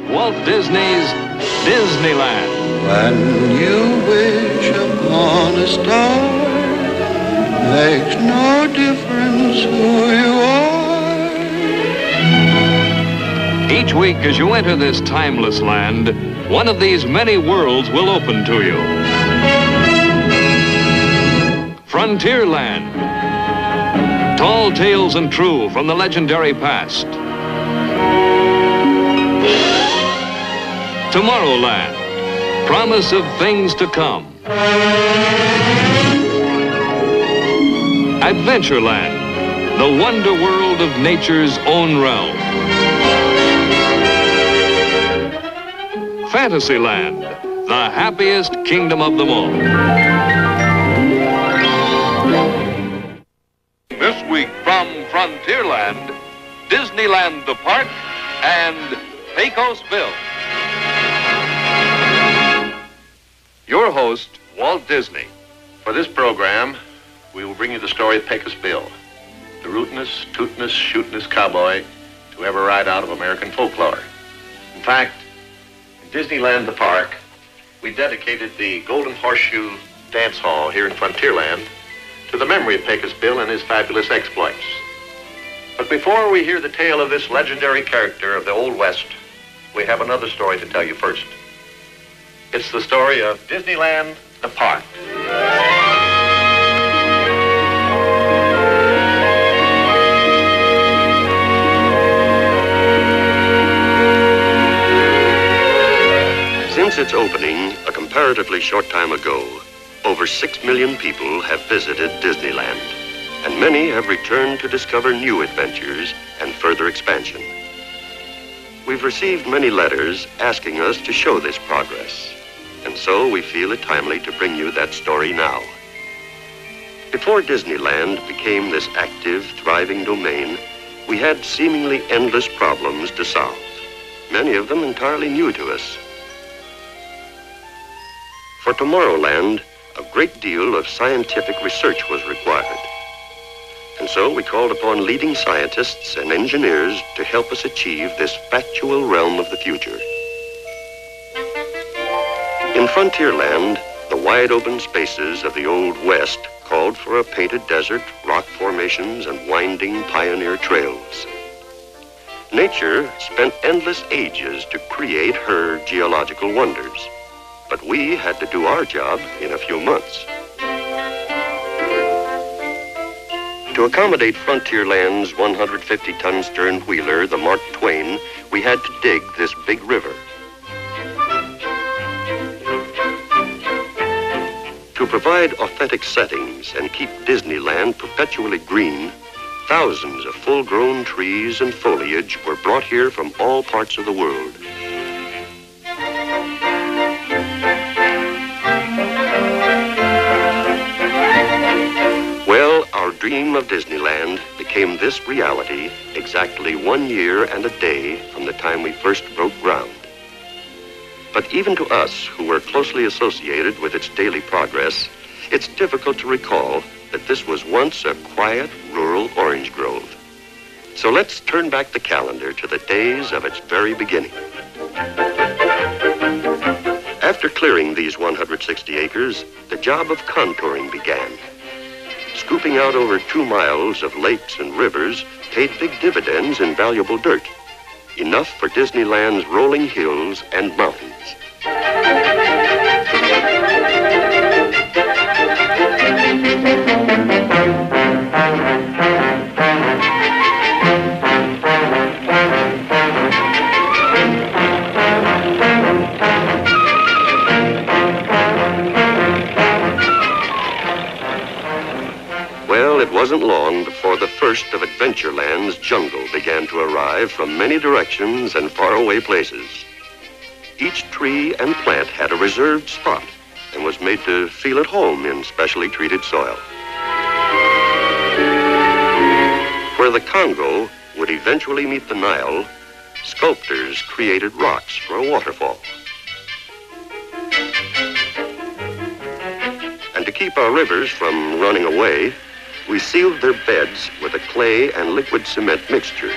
Walt Disney's Disneyland. When you wish upon a star, makes no difference who you are. Each week as you enter this timeless land, one of these many worlds will open to you. Frontierland. Tall tales and true from the legendary past. Tomorrowland. Promise of things to come. Adventureland. The wonder world of nature's own realm. Fantasyland. The happiest kingdom of them all. This week from Frontierland, Disneyland the Park, and Pecos Bill. Your host, Walt Disney. For this program, we will bring you the story of Pecos Bill, the rootinest, tootinest, shootinest cowboy to ever ride out of American folklore. In fact, in Disneyland the Park, we dedicated the Golden Horseshoe Dance Hall here in Frontierland to the memory of Pecos Bill and his fabulous exploits. But before we hear the tale of this legendary character of the Old West, we have another story to tell you first. It's the story of Disneyland the Park. Since its opening, a comparatively short time ago, over 6 million people have visited Disneyland, and many have returned to discover new adventures and further expansion. We've received many letters asking us to show this progress, and so we feel it timely to bring you that story now. Before Disneyland became this active, thriving domain, we had seemingly endless problems to solve, many of them entirely new to us. For Tomorrowland, a great deal of scientific research was required. And so we called upon leading scientists and engineers to help us achieve this factual realm of the future. In Frontierland, the wide open spaces of the Old West called for a painted desert, rock formations, and winding pioneer trails. Nature spent endless ages to create her geological wonders, but we had to do our job in a few months. To accommodate Frontierland's 150-ton stern wheeler, the Mark Twain, we had to dig this big river. To provide authentic settings and keep Disneyland perpetually green, thousands of full-grown trees and foliage were brought here from all parts of the world. Well, our dream of Disneyland became this reality exactly 1 year and a day from the time we first broke ground. But even to us, who were closely associated with its daily progress, it's difficult to recall that this was once a quiet, rural orange grove. So let's turn back the calendar to the days of its very beginning. After clearing these 160 acres, the job of contouring began. Scooping out over 2 miles of lakes and rivers paid big dividends in valuable dirt, enough for Disneyland's rolling hills and mountains. Well, it wasn't long before the first of Adventureland's jungle began to arrive from many directions and faraway places. Each tree and plant had a reserved spot and was made to feel at home in specially treated soil. Where the Congo would eventually meet the Nile, sculptors created rocks for a waterfall. And to keep our rivers from running away, we sealed their beds with a clay and liquid cement mixture.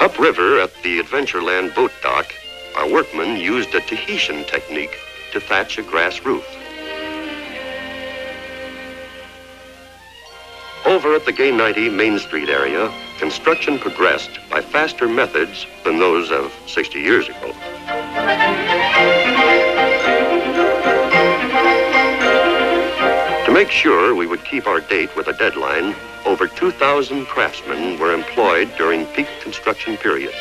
Upriver at the Adventureland boat dock, our workmen used a Tahitian technique to thatch a grass roof. Over at the Gay 90 Main Street area, construction progressed by faster methods than those of 60 years ago. To make sure we would keep our date with a deadline, over 2,000 craftsmen were employed during peak construction periods.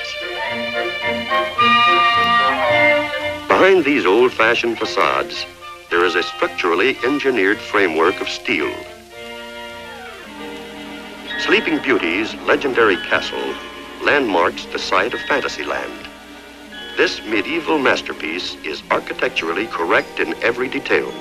Behind these old-fashioned facades, there is a structurally engineered framework of steel. Sleeping Beauty's legendary castle landmarks the site of Fantasyland. This medieval masterpiece is architecturally correct in every detail.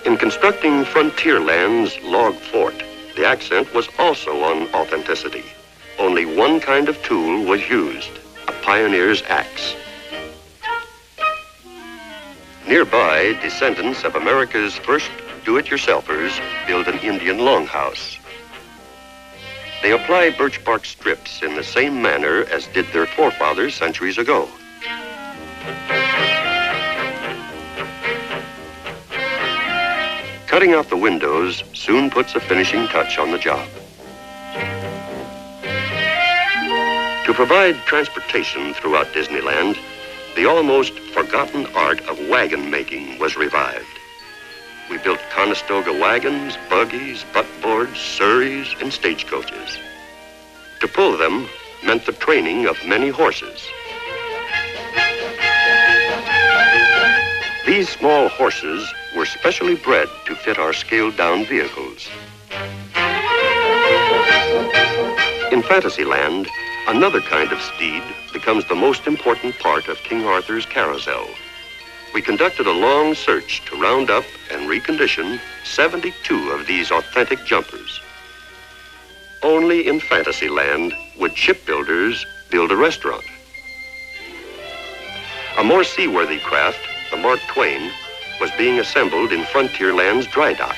In constructing Frontierland's log fort, the accent was also on authenticity. Only one kind of tool was used, a pioneer's axe. Nearby, descendants of America's first do-it-yourselfers build an Indian longhouse. They apply birch bark strips in the same manner as did their forefathers centuries ago. Cutting out the windows soon puts a finishing touch on the job. To provide transportation throughout Disneyland, the almost forgotten art of wagon making was revived. We built Conestoga wagons, buggies, buckboards, surreys, and stagecoaches. To pull them meant the training of many horses. These small horses were specially bred to fit our scaled-down vehicles. In Fantasyland, another kind of steed becomes the most important part of King Arthur's carousel. We conducted a long search to round up and recondition 72 of these authentic jumpers. Only in Fantasyland would shipbuilders build a restaurant. A more seaworthy craft, the Mark Twain, was being assembled in Frontierland's dry dock.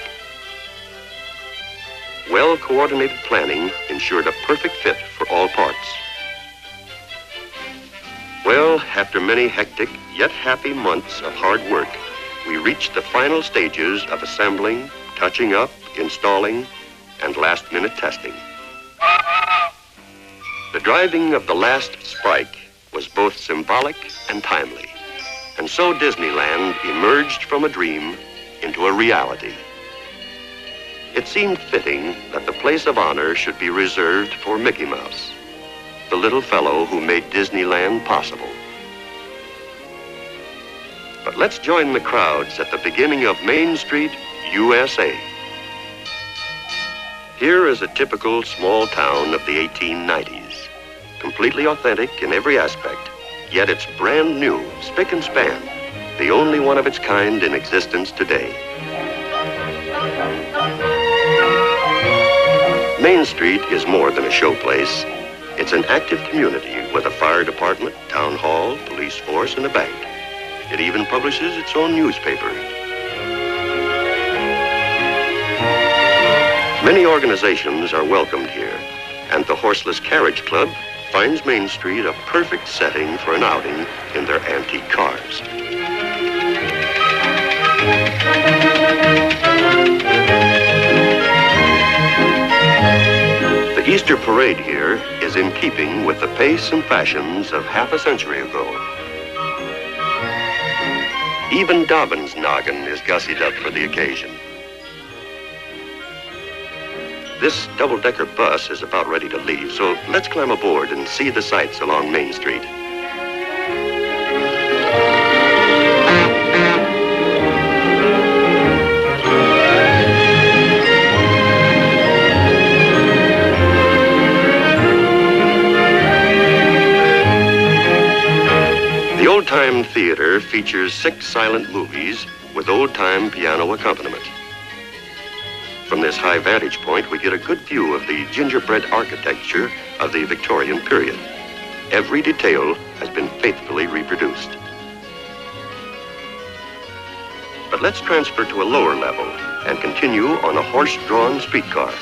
Well-coordinated planning ensured a perfect fit for all parts. Well, after many hectic yet happy months of hard work, we reached the final stages of assembling, touching up, installing, and last-minute testing. The driving of the last spike was both symbolic and timely. And so Disneyland emerged from a dream into a reality. It seemed fitting that the place of honor should be reserved for Mickey Mouse, the little fellow who made Disneyland possible. But let's join the crowds at the beginning of Main Street, USA. Here is a typical small town of the 1890s, completely authentic in every aspect. Yet it's brand new, spick and span, the only one of its kind in existence today. Main Street is more than a showplace. It's an active community with a fire department, town hall, police force, and a bank. It even publishes its own newspaper. Many organizations are welcomed here, and the Horseless Carriage Club finds Main Street a perfect setting for an outing in their antique cars. The Easter parade here is in keeping with the pace and fashions of half a century ago. Even Dobbin's noggin is gussied up for the occasion. This double-decker bus is about ready to leave, so let's climb aboard and see the sights along Main Street. The Old-Time Theater features 6 silent movies with old-time piano accompaniment. From this high vantage point, we get a good view of the gingerbread architecture of the Victorian period. Every detail has been faithfully reproduced. But let's transfer to a lower level and continue on a horse-drawn streetcar.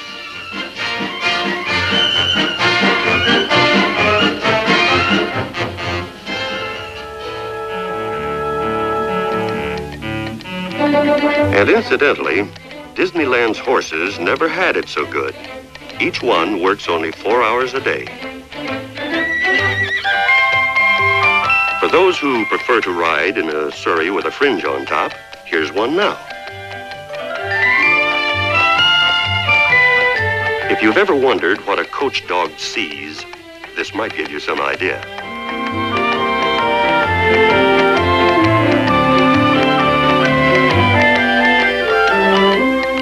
And incidentally, Disneyland's horses never had it so good. Each one works only 4 hours a day. For those who prefer to ride in a surrey with a fringe on top, here's one now. If you've ever wondered what a coach dog sees, this might give you some idea.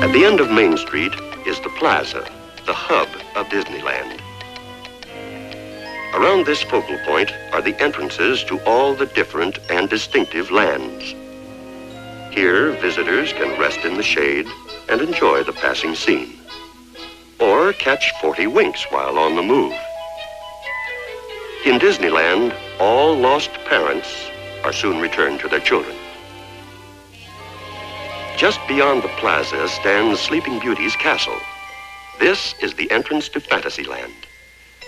At the end of Main Street is the plaza, the hub of Disneyland. Around this focal point are the entrances to all the different and distinctive lands. Here, visitors can rest in the shade and enjoy the passing scene, or catch 40 winks while on the move. In Disneyland, all lost parents are soon returned to their children. Just beyond the plaza stands Sleeping Beauty's castle. This is the entrance to Fantasyland,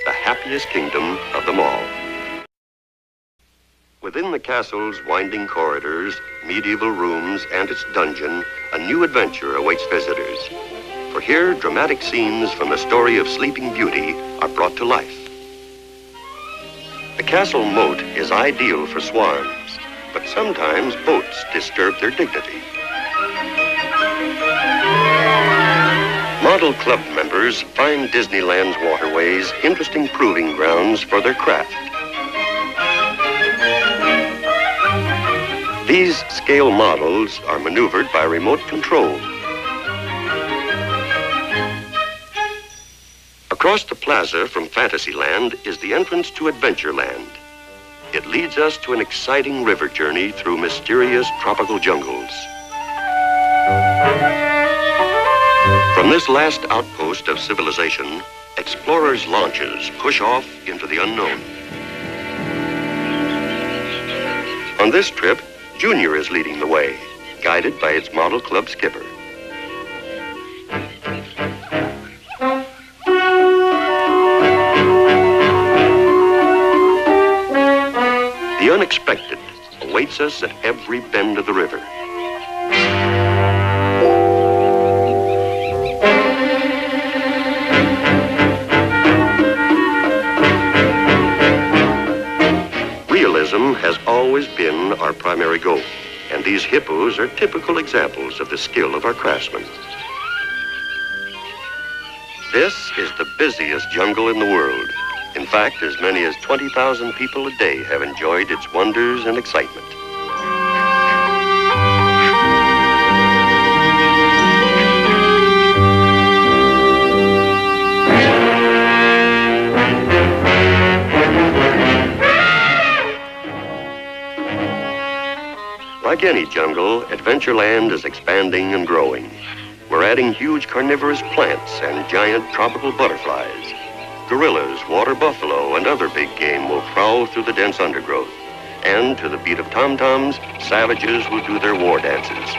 the happiest kingdom of them all. Within the castle's winding corridors, medieval rooms, and its dungeon, a new adventure awaits visitors. For here, dramatic scenes from the story of Sleeping Beauty are brought to life. The castle moat is ideal for swarms, but sometimes boats disturb their dignity. Model club members find Disneyland's waterways interesting proving grounds for their craft. These scale models are maneuvered by remote control. Across the plaza from Fantasyland is the entrance to Adventureland. It leads us to an exciting river journey through mysterious tropical jungles. From this last outpost of civilization, explorers' launches push off into the unknown. On this trip, Junior is leading the way, guided by its model club skipper. The unexpected awaits us at every bend of the river. Realism has always been our primary goal, and these hippos are typical examples of the skill of our craftsmen. This is the busiest jungle in the world. In fact, as many as 20,000 people a day have enjoyed its wonders and excitement. Like any jungle, Adventureland is expanding and growing. We're adding huge carnivorous plants and giant tropical butterflies. Gorillas, water buffalo, and other big game will prowl through the dense undergrowth. And to the beat of tom-toms, savages will do their war dances.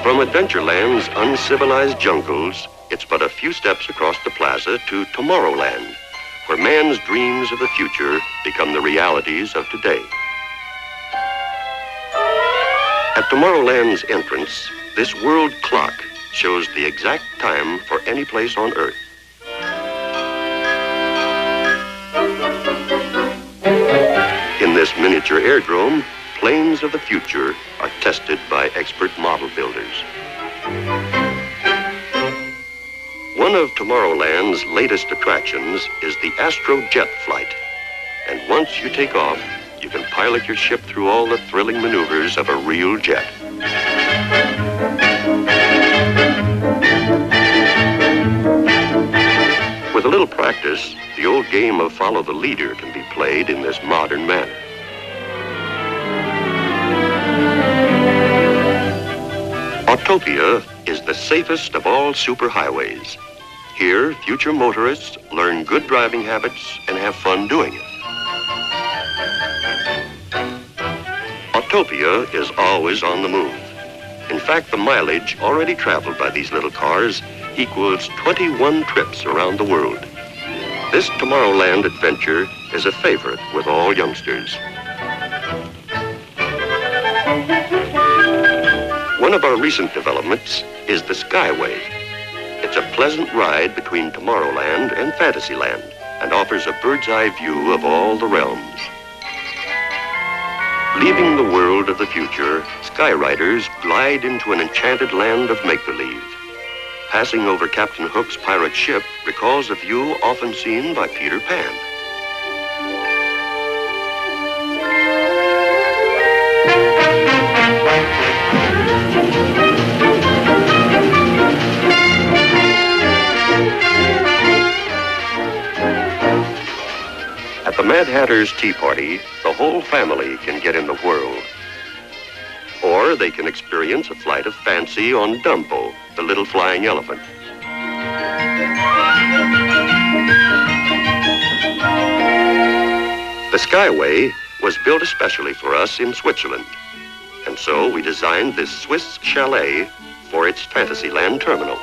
From Adventureland's uncivilized jungles, it's but a few steps across the plaza to Tomorrowland, where man's dreams of the future become the realities of today. At Tomorrowland's entrance, this world clock shows the exact time for any place on Earth. In this miniature airdrome, planes of the future are tested by expert model builders. One of Tomorrowland's latest attractions is the Astro Jet flight. And once you take off, you can pilot your ship through all the thrilling maneuvers of a real jet. With a little practice, the old game of follow the leader can be played in this modern manner. Autopia is the safest of all superhighways. Here, future motorists learn good driving habits and have fun doing it. Utopia is always on the move. In fact, the mileage already traveled by these little cars equals 21 trips around the world. This Tomorrowland adventure is a favorite with all youngsters. One of our recent developments is the Skyway. It's a pleasant ride between Tomorrowland and Fantasyland and offers a bird's-eye view of all the realms. Leaving the world of the future, Skyriders glide into an enchanted land of make-believe. Passing over Captain Hook's pirate ship recalls a view often seen by Peter Pan. At the Mad Hatter's Tea Party, the whole family can get in the whirl. Or they can experience a flight of fancy on Dumbo, the little flying elephant. The Skyway was built especially for us in Switzerland. And so we designed this Swiss chalet for its Fantasyland terminal.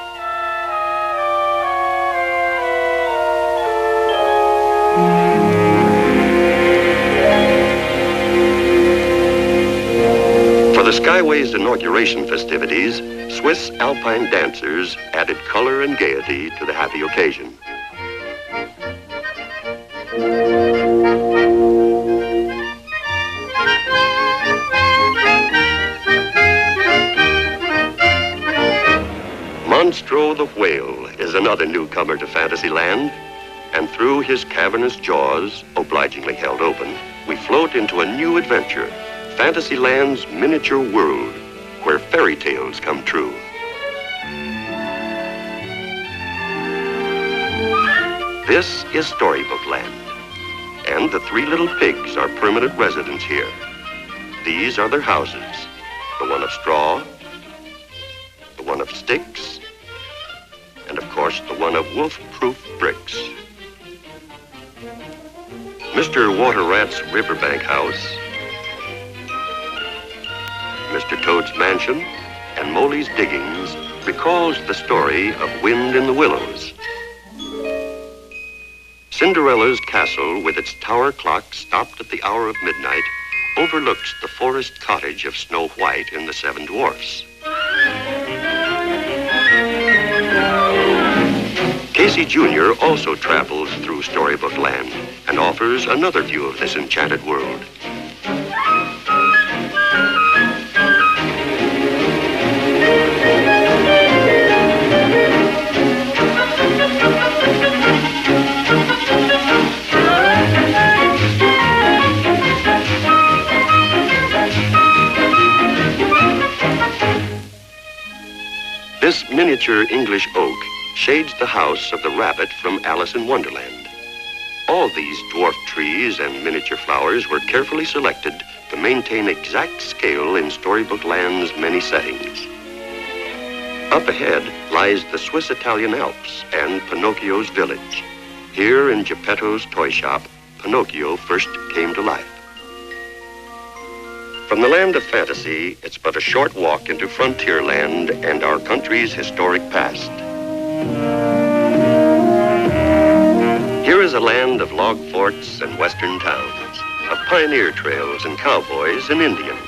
For the Skyway's inauguration festivities, Swiss alpine dancers added color and gaiety to the happy occasion. Monstro the whale is another newcomer to Fantasyland, and through his cavernous jaws, obligingly held open, we float into a new adventure. Fantasyland's miniature world, where fairy tales come true. This is Storybook Land, and the three little pigs are permanent residents here. These are their houses, the one of straw, the one of sticks, and of course the one of wolf-proof bricks. Mr. Water Rat's riverbank house, Mr. Toad's mansion, and Molly's diggings recalls the story of Wind in the Willows. Cinderella's castle, with its tower clock stopped at the hour of midnight, overlooks the forest cottage of Snow White in the Seven Dwarfs. Casey Jr. also travels through Storybook Land and offers another view of this enchanted world. This miniature English oak shades the house of the rabbit from Alice in Wonderland. All these dwarf trees and miniature flowers were carefully selected to maintain exact scale in Storybook Land's many settings. Up ahead lies the Swiss-Italian Alps and Pinocchio's village. Here in Geppetto's toy shop, Pinocchio first came to life. From the land of fantasy, it's but a short walk into Frontierland and our country's historic past. Here is a land of log forts and western towns, of pioneer trails and cowboys and Indians.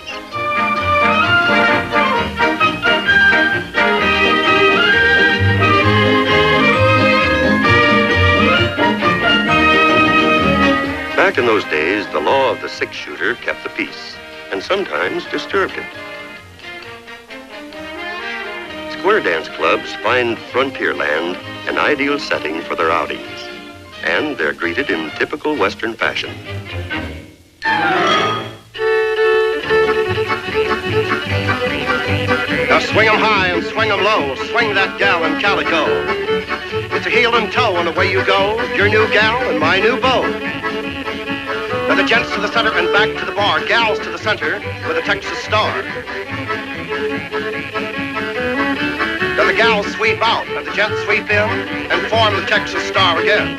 Back in those days, the law of the six-shooter kept the peace, and sometimes disturbed it. Square dance clubs find Frontierland an ideal setting for their outings, and they're greeted in typical Western fashion. Now swing 'em high and swing 'em low, swing that gal in calico. It's a heel and toe and away you go, your new gal and my new beau. Now the gents to the center and back to the bar, gals to the center with a Texas star. Now the gals sweep out and the gents sweep in and form the Texas star again.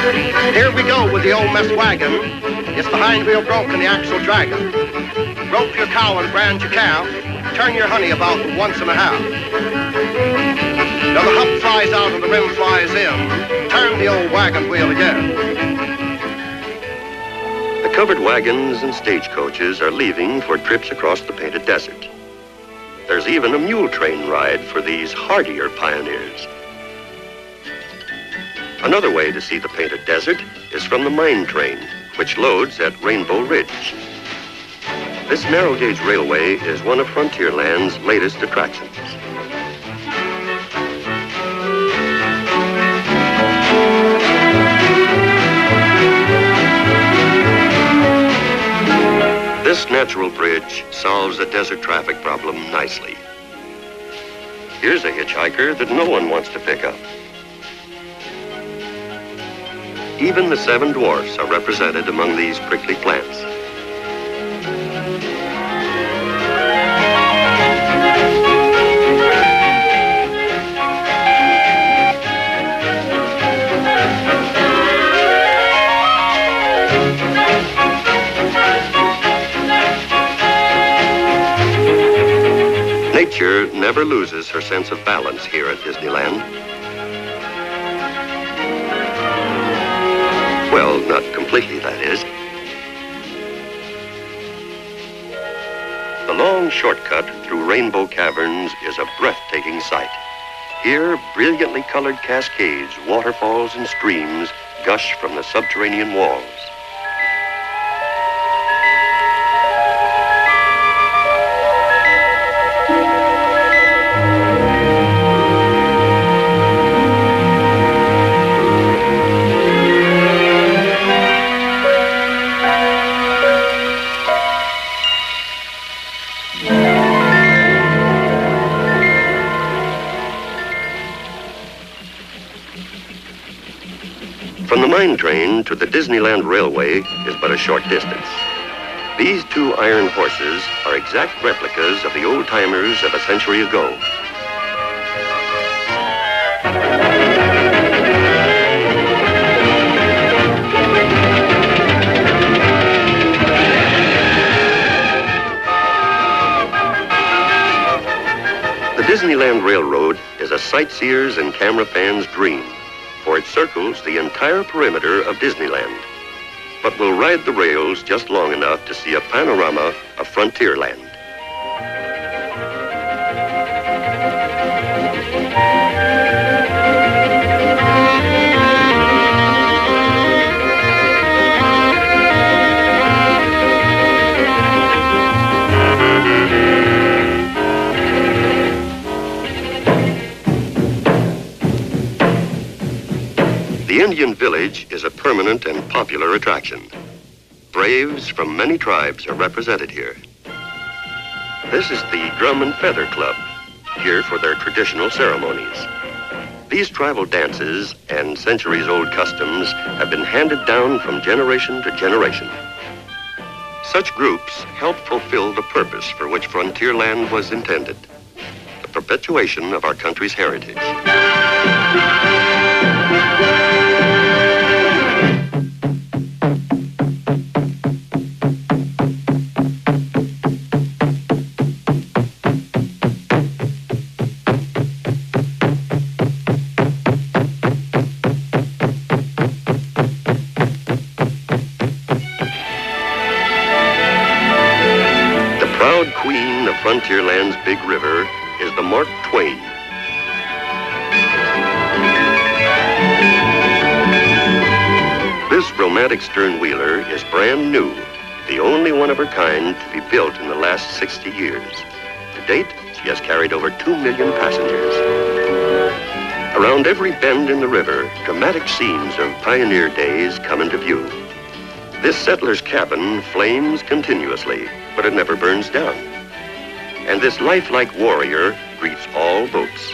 Here we go with the old mess wagon. It's the hind wheel broke and the axle dragging. Rope your cow and brand your calf. Turn your honey about once and a half. Now the hub flies out and the rim flies in. Turn the old wagon wheel again. The covered wagons and stagecoaches are leaving for trips across the painted desert. There's even a mule train ride for these hardier pioneers. Another way to see the painted desert is from the mine train, which loads at Rainbow Ridge. This narrow-gauge railway is one of Frontierland's latest attractions. This natural bridge solves the desert traffic problem nicely. Here's a hitchhiker that no one wants to pick up. Even the 7 dwarfs are represented among these prickly plants. Nature never loses her sense of balance here at Disneyland. Well, not completely, that is. The long shortcut through Rainbow Caverns is a breathtaking sight. Here, brilliantly colored cascades, waterfalls, and streams gush from the subterranean walls. From the mine train to the Disneyland Railway is but a short distance. These 2 iron horses are exact replicas of the old-timers of a century ago. The Disneyland Railroad is a sightseer's and camera fan's dream, for it circles the entire perimeter of Disneyland, but will ride the rails just long enough to see a panorama of Frontierland. The Indian village is a permanent and popular attraction. Braves from many tribes are represented here. This is the Drum and Feather Club, here for their traditional ceremonies. These tribal dances and centuries-old customs have been handed down from generation to generation. Such groups help fulfill the purpose for which Frontierland was intended, the perpetuation of our country's heritage. Frontierland's big river is the Mark Twain. This romantic stern-wheeler is brand new, the only one of her kind to be built in the last 60 years. To date, she has carried over 2 million passengers. Around every bend in the river, dramatic scenes of pioneer days come into view. This settler's cabin flames continuously, but it never burns down. And this lifelike warrior greets all boats.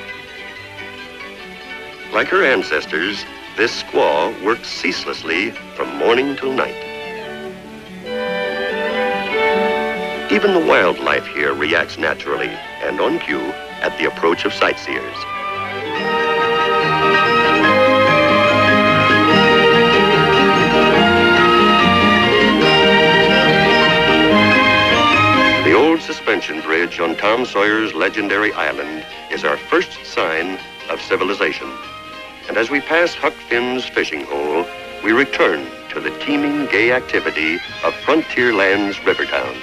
Like her ancestors, this squaw works ceaselessly from morning till night. Even the wildlife here reacts naturally and on cue at the approach of sightseers. suspension bridge on Tom Sawyer's legendary island is our first sign of civilization. And as we pass Huck Finn's fishing hole, we return to the teeming, gay activity of Frontierland's Rivertown.